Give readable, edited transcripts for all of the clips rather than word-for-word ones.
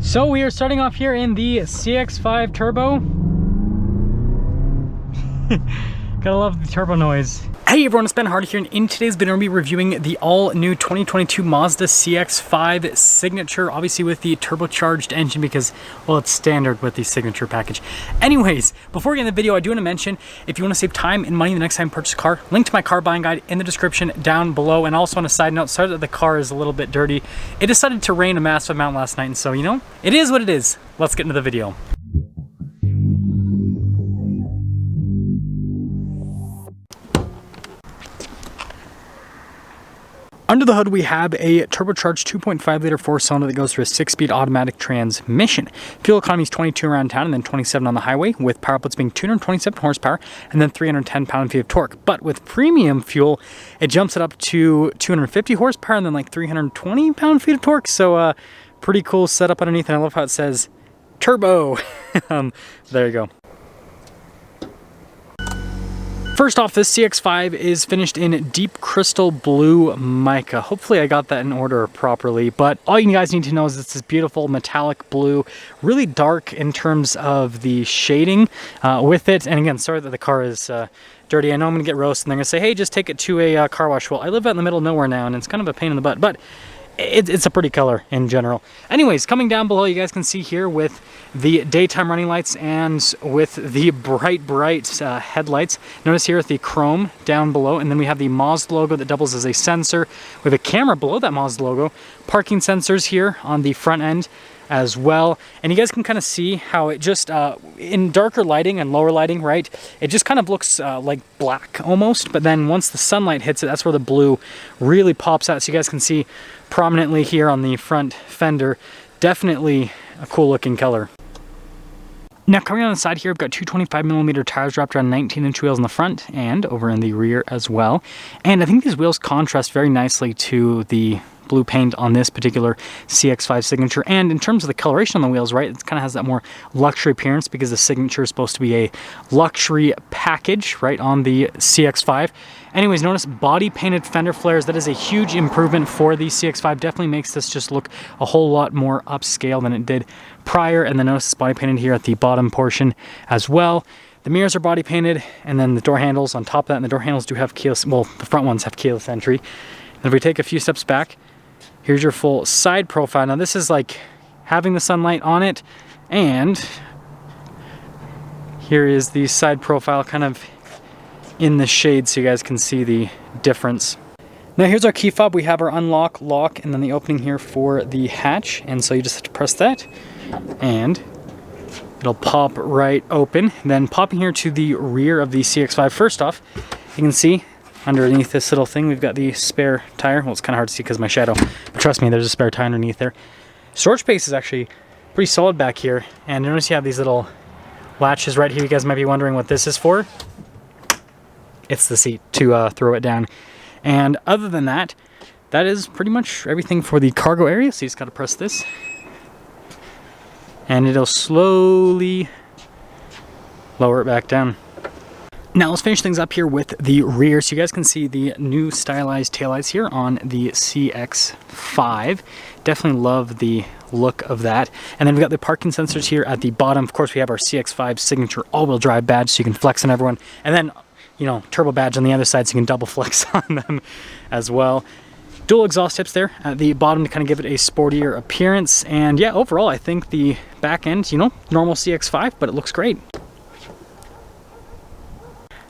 So we are starting off here in the CX-5 Turbo. Gotta love the turbo noise. Hey everyone, it's Ben Hardy here, and in today's video, we're going to be reviewing the all-new 2022 Mazda CX-5 Signature, obviously with the turbocharged engine because, well, it's standard with the Signature package. Anyways, before we get in the video, I do want to mention, if you want to save time and money the next time you purchase a car, link to my car buying guide in the description down below. And also on a side note, sorry that the car is a little bit dirty. It decided to rain a massive amount last night, and so, you know, it is what it is. Let's get into the video. Under the hood, we have a turbocharged 2.5 liter four-cylinder that goes through a 6-speed automatic transmission. Fuel economy is 22 around town and then 27 on the highway, with power outputs being 227 horsepower and then 310 pound-feet of torque. But with premium fuel, it jumps it up to 250 horsepower and then like 320 pound-feet of torque. So pretty cool setup underneath, and I love how it says turbo. There you go. First off, this CX-5 is finished in deep crystal blue mica. Hopefully I got that in order properly, but all you guys need to know is it's this beautiful metallic blue, really dark in terms of the shading with it. And again, sorry that the car is dirty. I know I'm gonna get roasted and they're gonna say, hey, just take it to a car wash. Well, I live out in the middle of nowhere now and it's kind of a pain in the butt, but it's a pretty color in general. Anyways, coming down below, you guys can see here with the daytime running lights and with the bright headlights. Notice here with the chrome down below, and then we have the Mazda logo that doubles as a sensor. We have a camera below that Mazda logo, parking sensors here on the front end as well. And you guys can kind of see how it just, in darker lighting and lower lighting, right, it just kind of looks like black almost, but then once the sunlight hits it, that's where the blue really pops out. So you guys can see prominently here on the front fender, definitely a cool looking color. Now coming on the side here, we've got two 25mm tires wrapped around 19-inch wheels in the front and over in the rear as well. And I think these wheels contrast very nicely to the blue paint on this particular CX-5 Signature. And in terms of the coloration on the wheels, right, it kind of has that more luxury appearance because the Signature is supposed to be a luxury package, right, on the CX-5. Anyways, notice body painted fender flares. That is a huge improvement for the CX-5. Definitely makes this just look a whole lot more upscale than it did prior. And then notice it's body painted here at the bottom portion as well. The mirrors are body painted, and then the door handles on top of that, and the door handles do have keyless, well, the front ones have keyless entry. And if we take a few steps back, here's your full side profile. Now this is like having the sunlight on it, and here is the side profile kind of in the shade so you guys can see the difference. Now here's our key fob. We have our unlock, lock, and then the opening here for the hatch. And so you just have to press that and it'll pop right open. Then popping here to the rear of the CX-5, first off, you can see underneath this little thing, we've got the spare tire. Well, it's kind of hard to see because of my shadow, but trust me, there's a spare tire underneath there. Storage space is actually pretty solid back here. And notice you have these little latches right here. You guys might be wondering what this is for. It's the seat to throw it down. And other than that, that is pretty much everything for the cargo area. So you just got to press this and it'll slowly lower it back down. Now let's finish things up here with the rear. So you guys can see the new stylized taillights here on the CX-5. Definitely love the look of that. And then we've got the parking sensors here at the bottom. Of course, we have our CX-5 Signature all-wheel drive badge so you can flex on everyone. And then, you know, turbo badge on the other side so you can double flex on them as well. Dual exhaust tips there at the bottom to kind of give it a sportier appearance. And yeah, overall, I think the back end, you know, normal CX-5, but it looks great.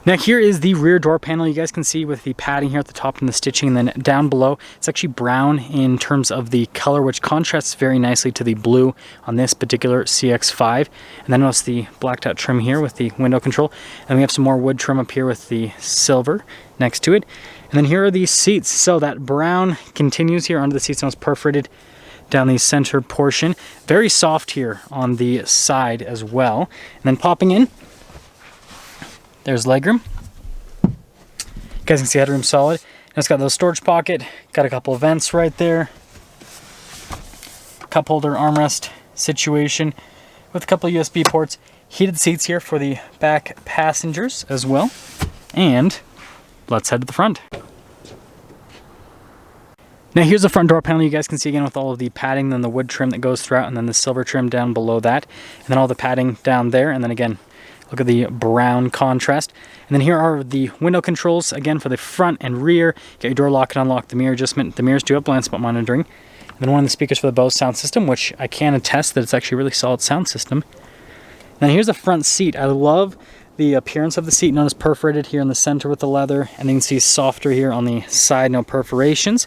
Now here is the rear door panel. You guys can see with the padding here at the top and the stitching, and then down below, it's actually brown in terms of the color, which contrasts very nicely to the blue on this particular CX-5. And then notice the blacked out trim here with the window control. And we have some more wood trim up here with the silver next to it. And then here are the seats. So that brown continues here under the seats, and it's perforated down the center portion. Very soft here on the side as well. And then popping in, there's legroom. You guys can see headroom solid. And it's got those storage pocket. Got a couple of vents right there. Cup holder armrest situation with a couple of USB ports. Heated seats here for the back passengers as well. And let's head to the front. Now here's the front door panel. You guys can see again with all of the padding, then the wood trim that goes throughout, and then the silver trim down below that, and then all the padding down there, and then again, look at the brown contrast. And then here are the window controls, again for the front and rear. Get your door lock and unlock, the mirror adjustment. The mirrors do have blind spot monitoring. And then one of the speakers for the Bose sound system, which I can attest that it's actually a really solid sound system. Then here's the front seat. I love the appearance of the seat. Notice perforated here in the center with the leather, and you can see softer here on the side, no perforations.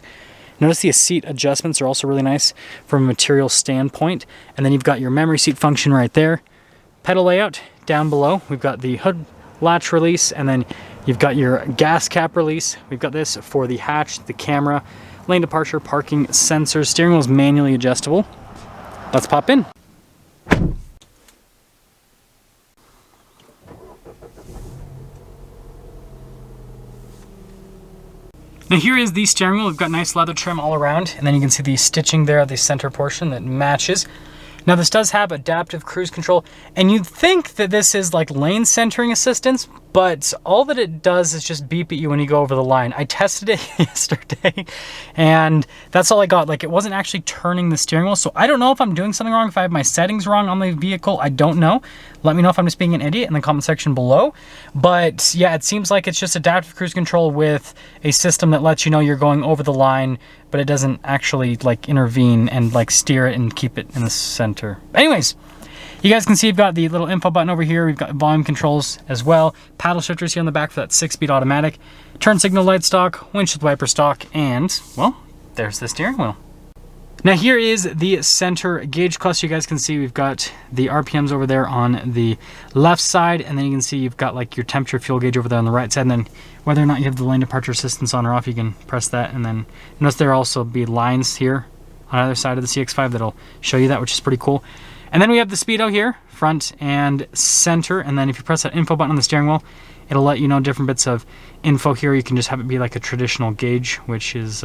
Notice the seat adjustments are also really nice from a material standpoint. And then you've got your memory seat function right there. Pedal layout down below. We've got the hood latch release, and then you've got your gas cap release. We've got this for the hatch, the camera, lane departure, parking sensors. Steering wheel is manually adjustable. Let's pop in. Now here is the steering wheel. We've got nice leather trim all around, and then you can see the stitching there at the center portion that matches. Now this does have adaptive cruise control, and you'd think that this is like lane centering assistance, but all that it does is just beep at you when you go over the line. I tested it yesterday, and that's all I got. Like, it wasn't actually turning the steering wheel, so I don't know if I'm doing something wrong, if I have my settings wrong on the vehicle. I don't know. Let me know if I'm just being an idiot in the comment section below. But yeah, it seems like it's just adaptive cruise control with a system that lets you know you're going over the line, but it doesn't actually like intervene and like steer it and keep it in the center. Anyways, you guys can see you've got the little info button over here. We've got volume controls as well. Paddle shifters here on the back for that 6-speed automatic. Turn signal light stock, windshield wiper stock, and well, there's the steering wheel. Now here is the center gauge cluster. You guys can see we've got the RPMs over there on the left side, and then you can see you've got like your temperature fuel gauge over there on the right side, and then whether or not you have the lane departure assistance on or off, you can press that, and then notice there also be lines here on either side of the CX-5 that'll show you that, which is pretty cool. And then we have the Speedo here, front and center, and then if you press that info button on the steering wheel, it'll let you know different bits of info here. You can just have it be like a traditional gauge, which is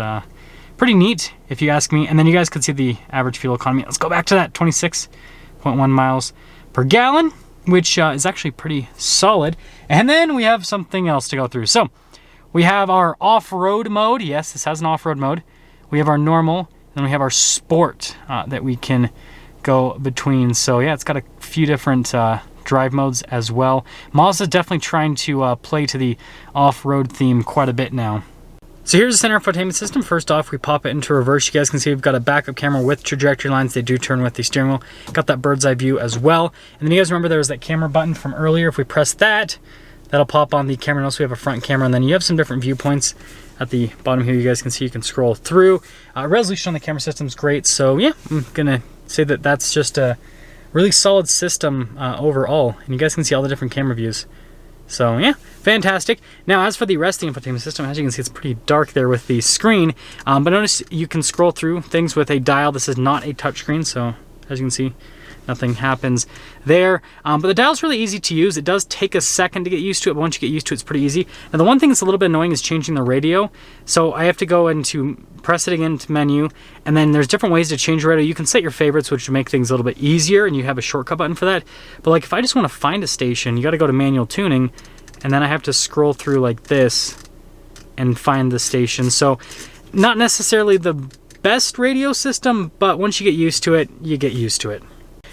pretty neat if you ask me. And then you guys can see the average fuel economy. Let's go back to that 26.1 miles per gallon, which is actually pretty solid. And then we have something else to go through. So we have our off-road mode. Yes, this has an off-road mode. We have our normal, and then we have our sport that we can go between. So yeah, it's got a few different drive modes as well. Mazda's definitely trying to play to the off-road theme quite a bit now. So here's the center infotainment system. First off, we pop it into reverse. You guys can see we've got a backup camera with trajectory lines. They do turn with the steering wheel. Got that bird's eye view as well. And then you guys remember there was that camera button from earlier. If we press that, that'll pop on the camera. And also we have a front camera, and then you have some different viewpoints at the bottom here. You guys can see you can scroll through. Resolution on the camera system is great. So yeah, I'm gonna say that that's just a really solid system overall. And you guys can see all the different camera views. So yeah, fantastic. Now as for the rest of the infotainment system, as you can see, it's pretty dark there with the screen. But notice you can scroll through things with a dial. This is not a touchscreen, so as you can see, nothing happens there. But the dial's really easy to use. It does take a second to get used to it, but once you get used to it, it's pretty easy. Now the one thing that's a little bit annoying is changing the radio. So I have to go into press it again to menu, and then there's different ways to change the radio. You can set your favorites, which would make things a little bit easier, and you have a shortcut button for that. But like if I just want to find a station, you got to go to manual tuning, and then I have to scroll through like this and find the station. So not necessarily the best radio system, but once you get used to it, you get used to it.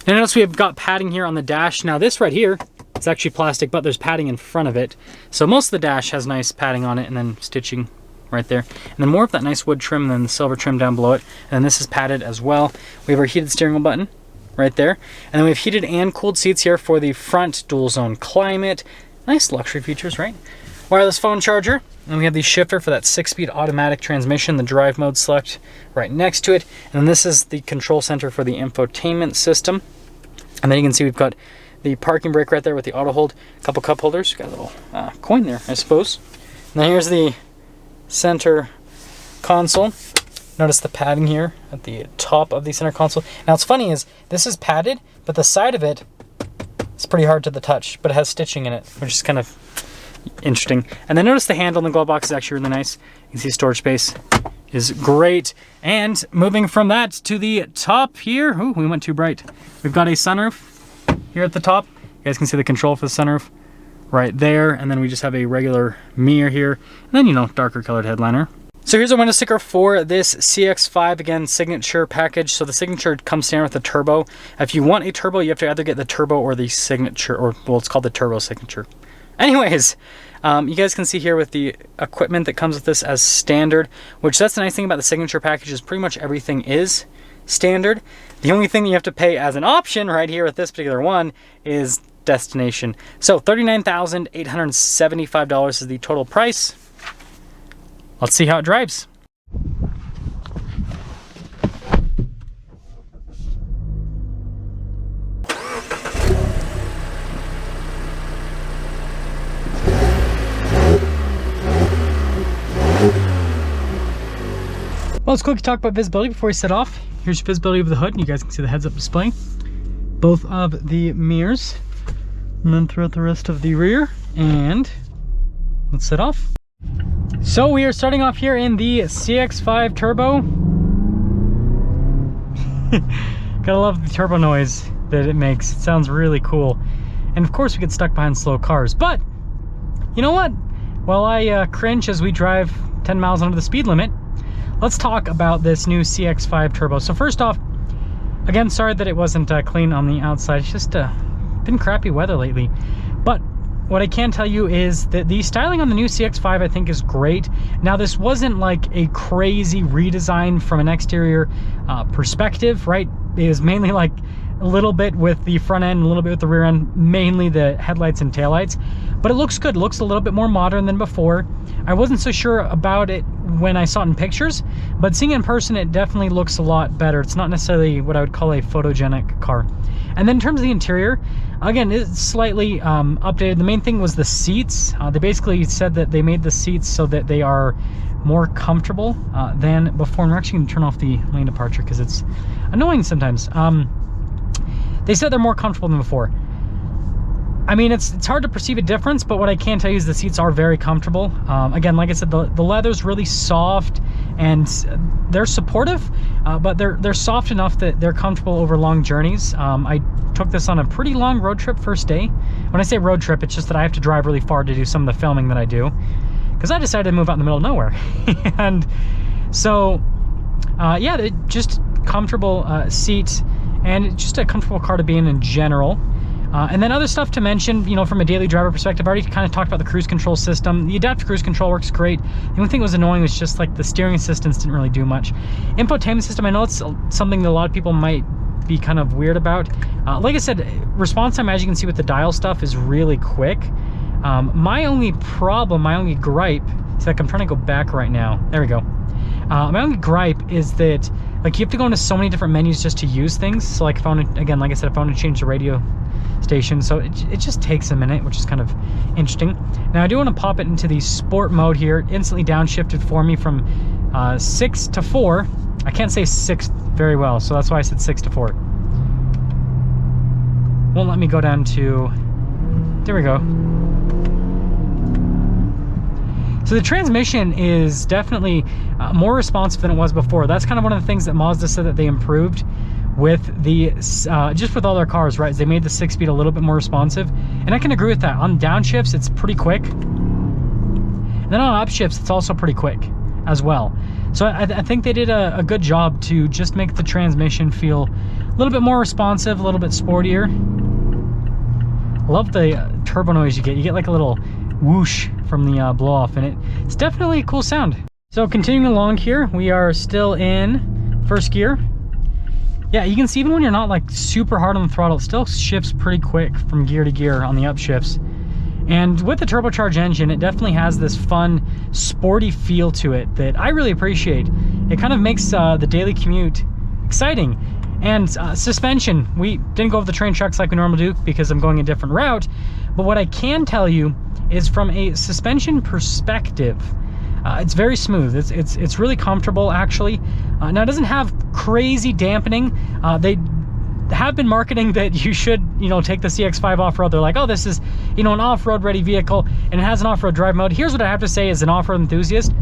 Now notice we have got padding here on the dash. Now this right here, it's actually plastic, but there's padding in front of it. So most of the dash has nice padding on it, and then stitching right there. And then more of that nice wood trim, and then the silver trim down below it. And then this is padded as well. We have our heated steering wheel button right there. And then we have heated and cooled seats here for the front, dual zone climate. Nice luxury features, right? Wireless phone charger. And we have the shifter for that 6-speed automatic transmission, the drive mode select right next to it. And then this is the control center for the infotainment system. And then you can see we've got the parking brake right there with the auto hold, a couple cup holders. Got a little coin there, I suppose. And then here's the center console. Notice the padding here at the top of the center console. Now what's funny is this is padded, but the side of it is pretty hard to the touch, but it has stitching in it, which is kind of interesting. And then notice the handle in the glove box is actually really nice. You can see storage space is great. And moving from that to the top here, ooh, we went too bright. We've got a sunroof here at the top. You guys can see the control for the sunroof right there. And then we just have a regular mirror here. And then, you know, darker colored headliner. So here's a window sticker for this CX-5, again, Signature package. So the Signature comes standard with the turbo. If you want a turbo, you have to either get the turbo or the Signature, or well, it's called the Turbo Signature. Anyways, you guys can see here with the equipment that comes with this as standard, which that's the nice thing about the Signature package is pretty much everything is standard. The only thing that you have to pay as an option right here with this particular one is destination. So $39,875 is the total price. Let's see how it drives. Well, let's quickly talk about visibility before we set off. Here's your visibility of the hood. You guys can see the heads-up display, both of the mirrors, and then throughout the rest of the rear. And let's set off. So we are starting off here in the CX-5 Turbo. Gotta love the turbo noise that it makes. It sounds really cool. And of course we get stuck behind slow cars. But you know what? While I cringe as we drive 10 miles under the speed limit, let's talk about this new CX-5 Turbo. So first off, again, sorry that it wasn't clean on the outside. It's just been crappy weather lately. But what I can tell you is that the styling on the new CX-5 I think is great. Now this wasn't like a crazy redesign from an exterior perspective, right? It is mainly like a little bit with the front end, a little bit with the rear end, mainly the headlights and taillights. But it looks good. It looks a little bit more modern than before. I wasn't so sure about it when I saw it in pictures, but seeing it in person, it definitely looks a lot better. It's not necessarily what I would call a photogenic car. And then in terms of the interior, again, it's slightly updated. The main thing was the seats. They basically said that they made the seats so that they are more comfortable than before. And we're actually going to turn off the lane departure because it's annoying sometimes. They said they're more comfortable than before. I mean, it's hard to perceive a difference, but what I can tell you is the seats are very comfortable. Again, like I said, the leather's really soft and they're supportive, but they're soft enough that they're comfortable over long journeys. I took this on a pretty long road trip first day. When I say road trip, it's just that I have to drive really far to do some of the filming that I do, because I decided to move out in the middle of nowhere. And so, yeah, just comfortable seats and just a comfortable car to be in general. And then other stuff to mention, you know, from a daily driver perspective, I already kind of talked about the cruise control system. The adaptive cruise control works great. The only thing that was annoying was just like the steering assistance didn't really do much. Infotainment system, I know it's something that a lot of people might be kind of weird about. Like I said, response time, as you can see with the dial stuff, is really quick. My only problem, my only gripe, is like I'm trying to go back right now. There we go. My only gripe is that like you have to go into so many different menus just to use things. So like if I want to, again, like I said, if I want to change the radio station, so it just takes a minute, which is kind of interesting. Now I do want to pop it into the sport mode here. It instantly downshifted for me from 6 to 4. I can't say 6 very well, so that's why I said 6 to 4. Won't let me go down to, there we go. So the transmission is definitely more responsive than it was before. That's kind of one of the things that Mazda said that they improved with the just with all their cars, right? They made the 6-speed a little bit more responsive, and I can agree with that. On downshifts, it's pretty quick, and then on upshifts, it's also pretty quick as well. So I think they did a good job to just make the transmission feel a little bit more responsive, a little bit sportier. Love the turbo noise you get. You get like a little whoosh from the blow off, and it's definitely a cool sound. So continuing along here, we are still in first gear. Yeah, you can see even when you're not like super hard on the throttle, it still shifts pretty quick from gear to gear on the upshifts. And with the turbocharged engine, it definitely has this fun, sporty feel to it that I really appreciate. It kind of makes the daily commute exciting. And suspension, we didn't go over the train tracks like we normally do because I'm going a different route. But what I can tell you is from a suspension perspective, it's very smooth. It's really comfortable, actually. Now, it doesn't have crazy dampening. They have been marketing that you should, you know, take the CX-5 off-road. They're like, oh, this is, you know, an off-road ready vehicle, and it has an off-road drive mode. Here's what I have to say as an off-road enthusiast.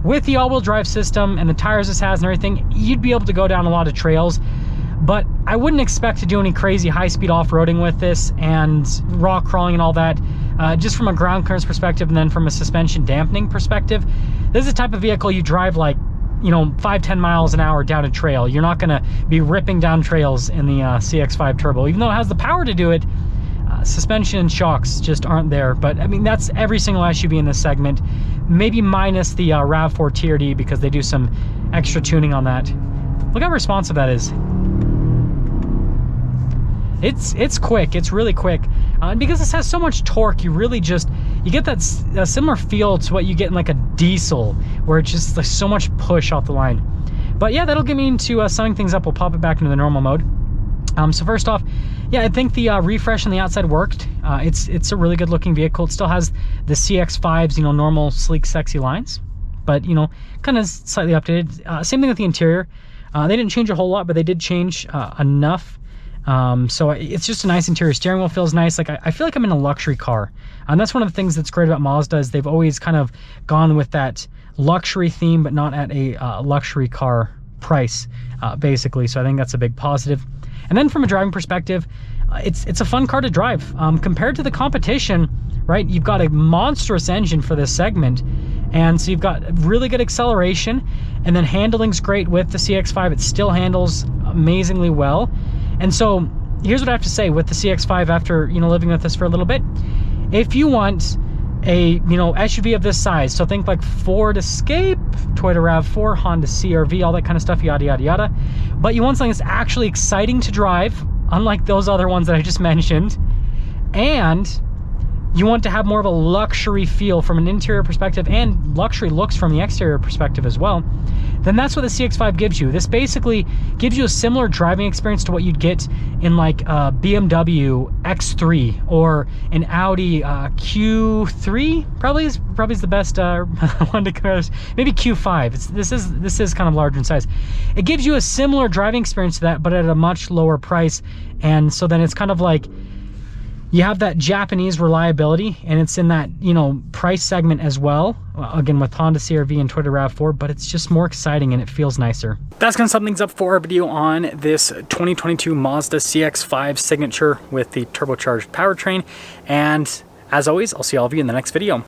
With the all-wheel drive system and the tires this has and everything, you'd be able to go down a lot of trails. But I wouldn't expect to do any crazy high-speed off-roading with this and rock crawling and all that. Just from a ground clearance perspective and then from a suspension dampening perspective, this is the type of vehicle you drive like, you know, 5-10 miles an hour down a trail. You're not gonna be ripping down trails in the CX-5 Turbo. Even though it has the power to do it, suspension and shocks just aren't there. But I mean, that's every single SUV in this segment, maybe minus the RAV4 TRD, because they do some extra tuning on that. Look how responsive that is. It's quick. It's really quick. And because this has so much torque, you really just, you get that similar feel to what you get in like a diesel, where it's just like so much push off the line. But yeah, that'll get me into summing things up. We'll pop it back into the normal mode. So first off, yeah, I think the refresh on the outside worked. It's a really good looking vehicle. It still has the CX-5's, you know, normal sleek, sexy lines, but you know, kind of slightly updated. Same thing with the interior. They didn't change a whole lot, but they did change enough. So it's just a nice interior. Steering wheel feels nice. Like I feel like I'm in a luxury car, and that's one of the things that's great about Mazda, is they've always kind of gone with that luxury theme, but not at a luxury car price, basically. So I think that's a big positive. And then from a driving perspective, it's a fun car to drive. Compared to the competition, right? You've got a monstrous engine for this segment, and so you've got really good acceleration, and then handling's great with the CX-5. It still handles amazingly well. And so here's what I have to say with the CX-5 after, you know, living with this for a little bit. If you want a, you know, SUV of this size, so think like Ford Escape, Toyota RAV4, Honda CR-V, all that kind of stuff, yada, yada, yada. But you want something that's actually exciting to drive, unlike those other ones that I just mentioned. And you want to have more of a luxury feel from an interior perspective, and luxury looks from the exterior perspective as well, then that's what the CX-5 gives you. This basically gives you a similar driving experience to what you'd get in like a BMW X3 or an Audi Q3, probably is the best one to compare. Maybe Q5. This is kind of larger in size. It gives you a similar driving experience to that, but at a much lower price. And so then it's kind of like, you have that Japanese reliability, and it's in that, you know, price segment as well, again with Honda CR-V and Toyota RAV4, but it's just more exciting and it feels nicer. That's gonna sum things up for our video on this 2022 Mazda CX-5 Signature with the turbocharged powertrain. And as always, I'll see all of you in the next video.